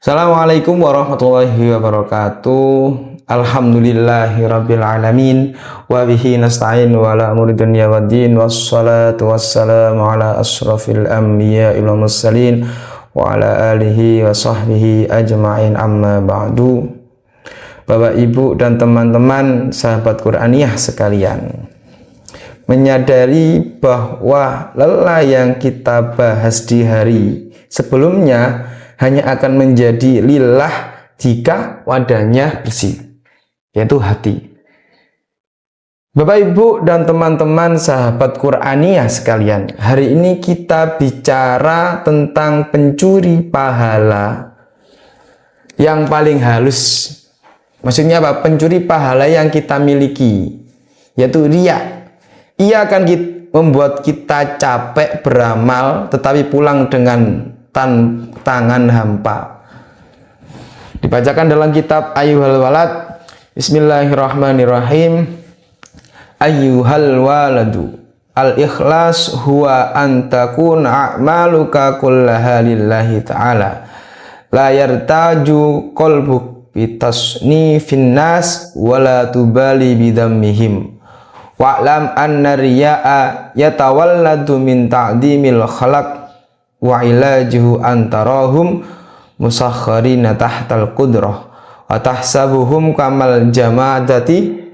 Assalamualaikum warahmatullahi wabarakatuh. Alhamdulillahirabbil alamin wa bihi nasta'in wa ala umuri dunya waddin wassalatu wassalamu ala asrofil anbiya'i wal mursalin wa ala alihi wa sahbihi ajma'in amma ba'du. Bapak, Ibu, dan teman-teman sahabat Qur'aniyah sekalian, menyadari bahwa lelah yang kita bahas di hari sebelumnya hanya akan menjadi lillah jika wadahnya bersih, yaitu hati. Bapak, Ibu, dan teman-teman sahabat Qur'aniyah sekalian, hari ini kita bicara tentang pencuri pahala yang paling halus. Maksudnya apa? Pencuri pahala yang kita miliki, yaitu riya. Ia akan membuat kita capek beramal tetapi pulang dengan tangan hampa. Dibacakan dalam kitab Ayyuhal Walad. Bismillahirrahmanirrahim. Ayyuhal waladu, al-ikhlas huwa antakun a'maluka kullaha lillahi ta'ala la yartaju qalbuk bitasni finnas wala tubali bidammihim wa'lam anna riya'a yatawalladu min ta'dimil khalaq wa ilajuhu antarahum musakhkharina tahtal qudrah wa tahsabuhum kamal jamadati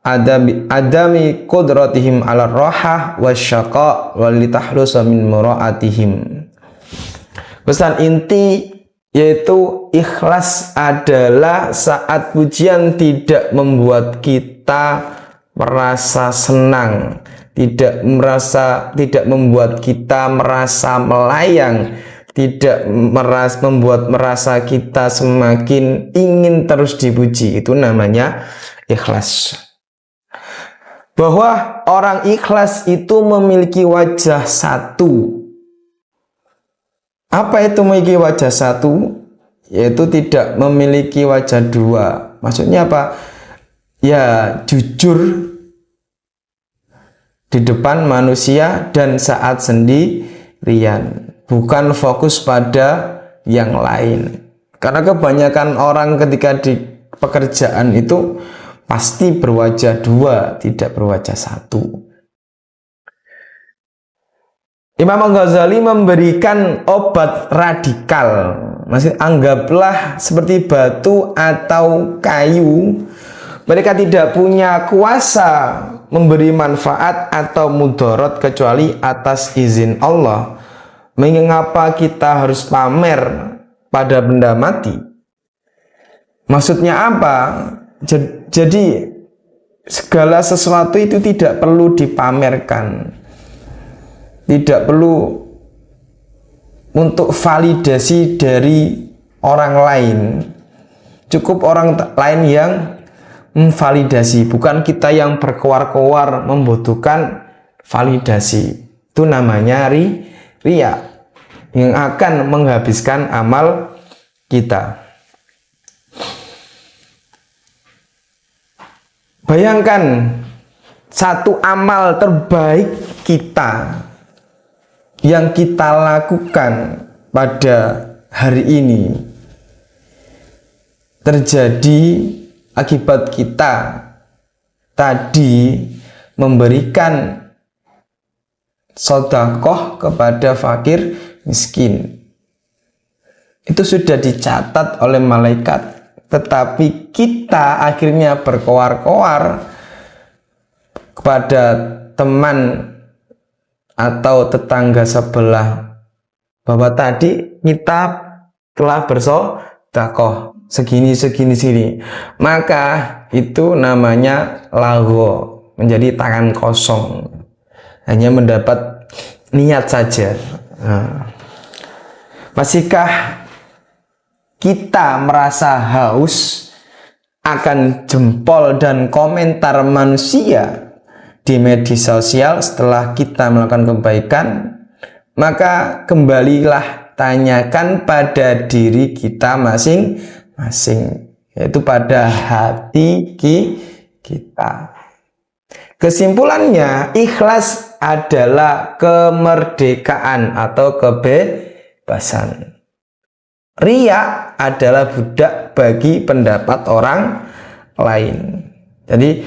adami qudratihim ala rohah wa syaqa wa litahlusa min mura'atihim. Pesan inti yaitu ikhlas adalah saat pujian tidak membuat kita merasa senang, tidak membuat kita merasa melayang, tidak membuat merasa kita semakin ingin terus dipuji. Itu namanya ikhlas. Bahwa orang ikhlas itu memiliki wajah satu. Apa itu memiliki wajah satu? Yaitu tidak memiliki wajah dua. Maksudnya apa? Ya, jujur di depan manusia dan saat sendirian, bukan fokus pada yang lain. Karena kebanyakan orang ketika di pekerjaan itu pasti berwajah dua, tidak berwajah satu. Imam Ghazali memberikan obat radikal. Maksud, anggaplah seperti batu atau kayu. Mereka tidak punya kuasa memberi manfaat atau mudarat kecuali atas izin Allah. Mengapa kita harus pamer pada benda mati? Maksudnya apa? Jadi segala sesuatu itu tidak perlu dipamerkan. Tidak perlu untuk validasi dari orang lain. Cukup orang lain yang memvalidasi, bukan kita yang berkoar-koar membutuhkan validasi. Itu namanya riya yang akan menghabiskan amal kita. Bayangkan satu amal terbaik kita yang kita lakukan pada hari ini terjadi akibat kita tadi memberikan sedekah kepada fakir miskin. Itu sudah dicatat oleh malaikat, tetapi kita akhirnya berkoar-koar kepada teman atau tetangga sebelah bahwa tadi kita telah bersedekah segini. Maka itu namanya lagho, menjadi tangan kosong, hanya mendapat niat saja. Masihkah kita merasa haus akan jempol dan komentar manusia di media sosial setelah kita melakukan kebaikan? Maka kembalilah tanyakan pada diri kita masing-masing, yaitu pada hati kita. Kesimpulannya, ikhlas adalah kemerdekaan atau kebebasan. riya adalah budak bagi pendapat orang lain. Jadi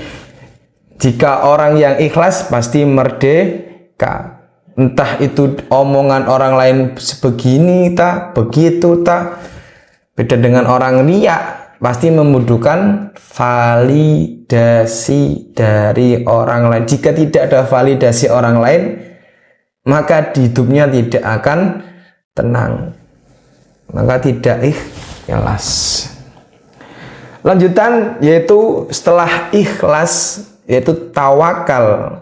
jika orang yang ikhlas pasti merdeka. Entah itu omongan orang lain sebegini tak, begitu tak. Beda dengan orang riya, pasti membutuhkan validasi dari orang lain. Jika tidak ada validasi orang lain, maka di hidupnya tidak akan tenang, maka tidak ikhlas. Lanjutan yaitu setelah ikhlas yaitu tawakal,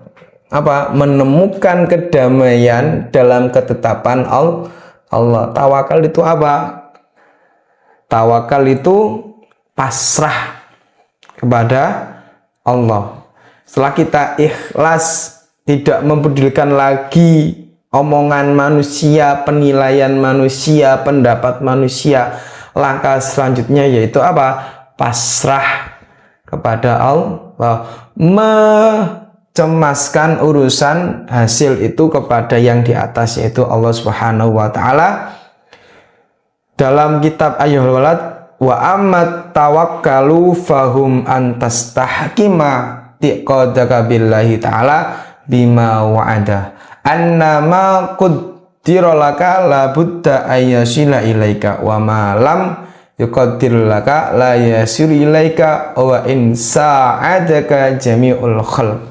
menemukan kedamaian dalam ketetapan Allah. Tawakal itu apa? Tawakal itu pasrah kepada Allah. Setelah kita ikhlas, tidak mempedulikan lagi omongan manusia, penilaian manusia, pendapat manusia, langkah selanjutnya yaitu apa? Pasrah kepada Allah, cemaskan urusan hasil itu kepada yang di atas, yaitu Allah Subhanahu wa taala. Dalam kitab Ayyuhal Walad, wa ammat tawakkalu fahum antastahkima tiqadaka billahi ta'ala bima wa'ada annama qaddira laka la budda ayyasila ilaika wa ma lam yuqaddir laka la yasir ilaika wa in sa'adaka jami'ul khalq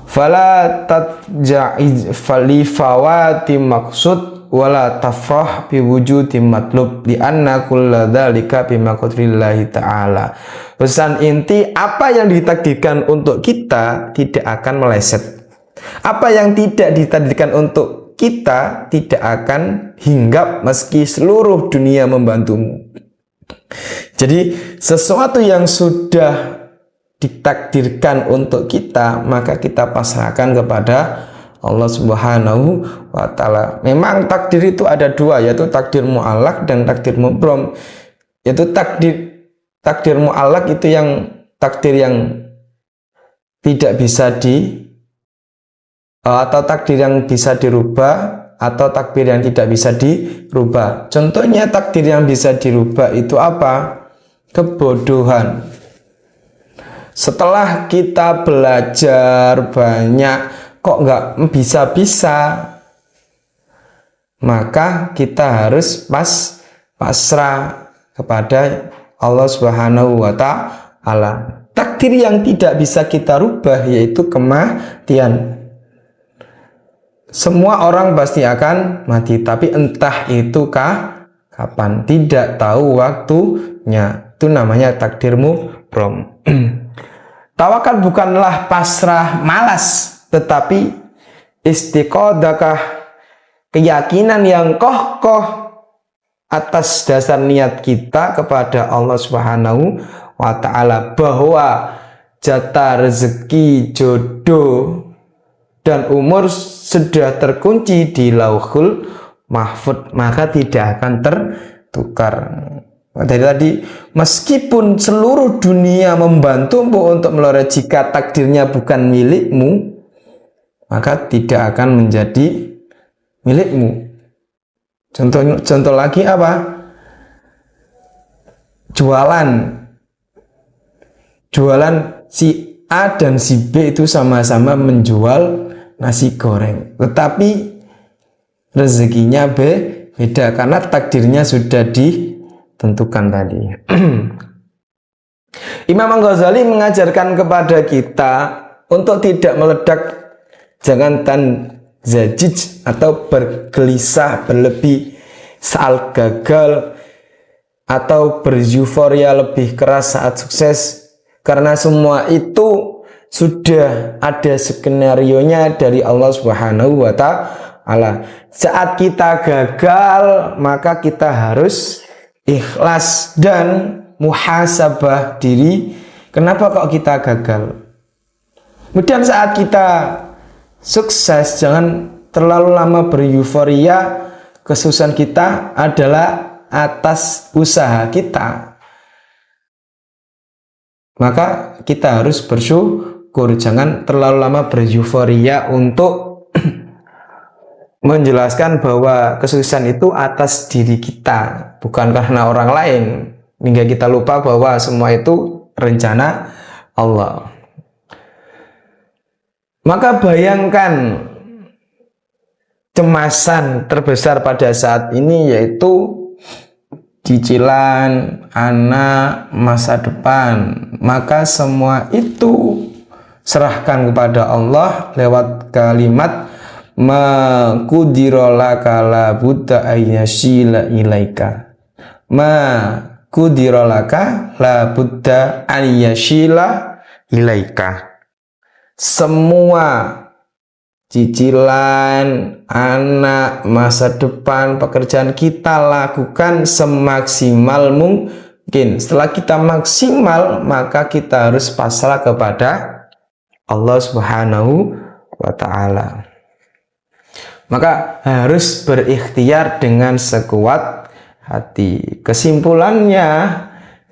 fala tatja'iz falifawati maksud wala tafrah bi wujudi matlub li anna kulla dzalika bi maqdirillahi ta'ala. Pesan inti, apa yang ditakdirkan untuk kita tidak akan meleset. Apa yang tidak ditakdirkan untuk kita tidak akan hinggap meski seluruh dunia membantumu. Jadi sesuatu yang sudah ditakdirkan untuk kita, maka kita pasrahkan kepada Allah Subhanahu wa ta'ala. Memang takdir itu ada dua, yaitu takdir mu'allaq dan takdir mubrom. Yaitu takdir mu'allaq itu yang takdir yang tidak bisa atau takdir yang bisa dirubah, atau takdir yang tidak bisa dirubah. Contohnya takdir yang bisa dirubah itu apa? Kebodohan. Setelah kita belajar banyak kok nggak bisa-bisa, maka kita harus pasrah kepada Allah Subhanahu wa ta'ala. Takdir yang tidak bisa kita rubah yaitu kematian. Semua orang pasti akan mati, tapi entah itu kapan, tidak tahu waktunya. Itu namanya takdirmu brom. Tawakal bukanlah pasrah malas, tetapi istiqodakah, keyakinan yang kokoh atas dasar niat kita kepada Allah Subhanahu wa ta'ala bahwa jatah rezeki, jodoh dan umur sudah terkunci di Lauhul Mahfud, maka tidak akan tertukar. Dari tadi, meskipun seluruh dunia membantumu untuk meloreh, jika takdirnya bukan milikmu, maka tidak akan menjadi milikmu. Contoh lagi apa? Jualan si A dan si B itu sama-sama menjual nasi goreng, tetapi rezekinya beda karena takdirnya sudah ditentukan tadi. Imam Al-Ghazali mengajarkan kepada kita untuk tidak meledak, jangan zajij atau bergelisah berlebih saat gagal atau beryuforia lebih keras saat sukses, karena semua itu sudah ada skenarionya dari Allah Subhanahu wa ta'ala. Saat kita gagal, maka kita harus ikhlas dan muhasabah diri. Kenapa kok kita gagal? Kemudian saat kita sukses, jangan terlalu lama beryuforia. Kesuksesan kita adalah atas usaha kita, maka kita harus bersyukur. Jangan terlalu lama beryuforia untuk menjelaskan bahwa kesuksesan itu atas diri kita, bukan karena orang lain, hingga kita lupa bahwa semua itu rencana Allah. Maka bayangkan cemasan terbesar pada saat ini yaitu cicilan anak masa depan. Maka semua itu serahkan kepada Allah lewat kalimat kudirolaka la buddha ayyashila ilaika. Kudirolaka la buddha ayyashila ilaika. Semua cicilan, anak, masa depan, pekerjaan kita lakukan semaksimal mungkin. Setelah kita maksimal, maka kita harus pasrah kepada Allah Subhanahu wa Ta'ala. Maka harus berikhtiar dengan sekuat hati. Kesimpulannya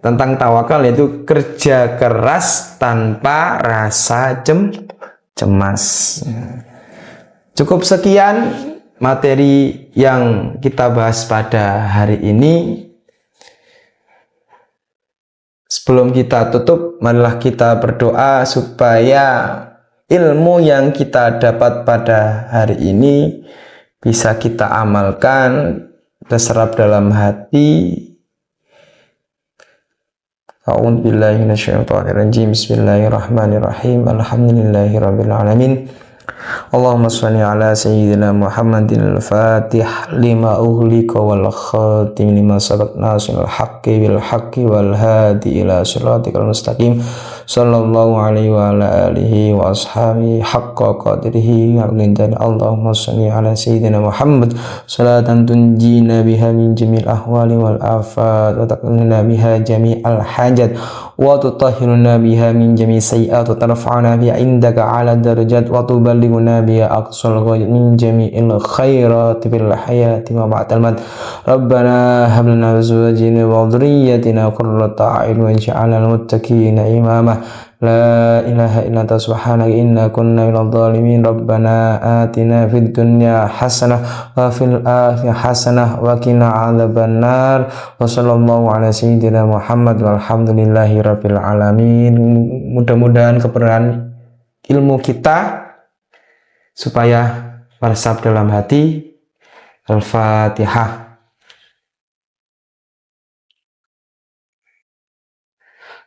tentang tawakal yaitu kerja keras tanpa rasa cemas. Cukup sekian materi yang kita bahas pada hari ini. Sebelum kita tutup, marilah kita berdoa supaya ilmu yang kita dapat pada hari ini bisa kita amalkan, terserap dalam hati. A'udzu billahi minasyaitonir rajim. Bismillahirrahmanirrahim. Alhamdulillahirabbil alamin. Allahumma shalli ala sayyidina Muhammadin al-Fatih lima ughliqa wal khatim lima sabaq nasil haqqi bil haqqi wal hadi ila siratikal mustaqim sallallahu alaihi wa ala alihi wa ashabihi haqqa qadrihi dan Allahumma shalli ala sayyidina Muhammad salatan tunjina biha min jamil ahwali wal afat wa taqnina biha jami'al hajat wa tutahhiruna biha min jami' sayyi'at wa tarfa'una biha indaka ala darajat wa tuballighuna biha aqsal ghayat min jami'il khairat fil hayati wa ba'dal mat. Rabbana hab lana azwajina wa dhurriyyatina qurrata a'yun waj'alna lil muttaqina imama. La ilaha illa anta subhanaka inna kunna minadh dhalimin. Rabbana atina fid dunya hasanah wa fil akhirati hasanah wa qina adzabannar. Wa sallallahu ala sayyidina Muhammad walhamdulillahi rabbil alamin. Mudah-mudahan kebenaran ilmu kita supaya meresap dalam hati. Al-Fatihah.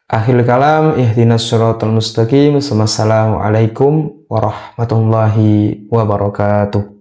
Akhirul kalam, ihdinas siratal mustaqim. Wassalamualaikum warahmatullahi wabarakatuh.